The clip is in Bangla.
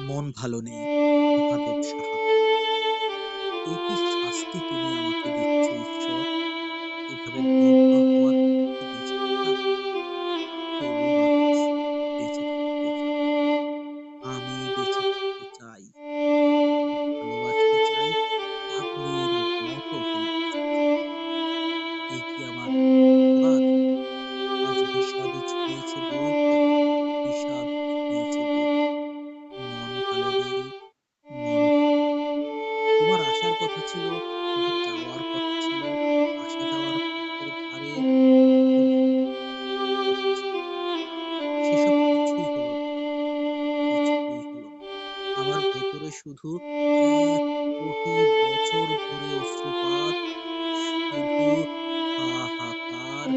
মন ভালো নেই। মহাদেব সাহা। এ কি শাস্তি তুমি আমাকে দিচ্ছ ঈশ্বর? এভাবে দগ্ধ হওয়ার কি বেঁচে থাকা? তবু মানুষ বেঁচে থাকতে চায়। আমি বেঁচে থাকতে চাই। আমি ভালোবাসতে চাই। পাগলের মতো ভালোবাসতে চাই। এই কি আমার অপরাধ? আজ বিষাদে ছুঁয়েছে বুক, বিষাদ ছুঁয়েছে বুক। মন ভালো নেই, মন ভালো নেই। তোমার আসার কথা ছিল, তোমার যাওয়ার কথা ছিল। আসা যাওয়ার পথের ধারে কত ঝড় বসেছে। সেসব কিছুই হলো না, কিছুই হলো না। আমার ভেতরে শুধু ১,০০,০০,০০০ বছর ধরে অশ্রুপাত, শুধু হাহাকার,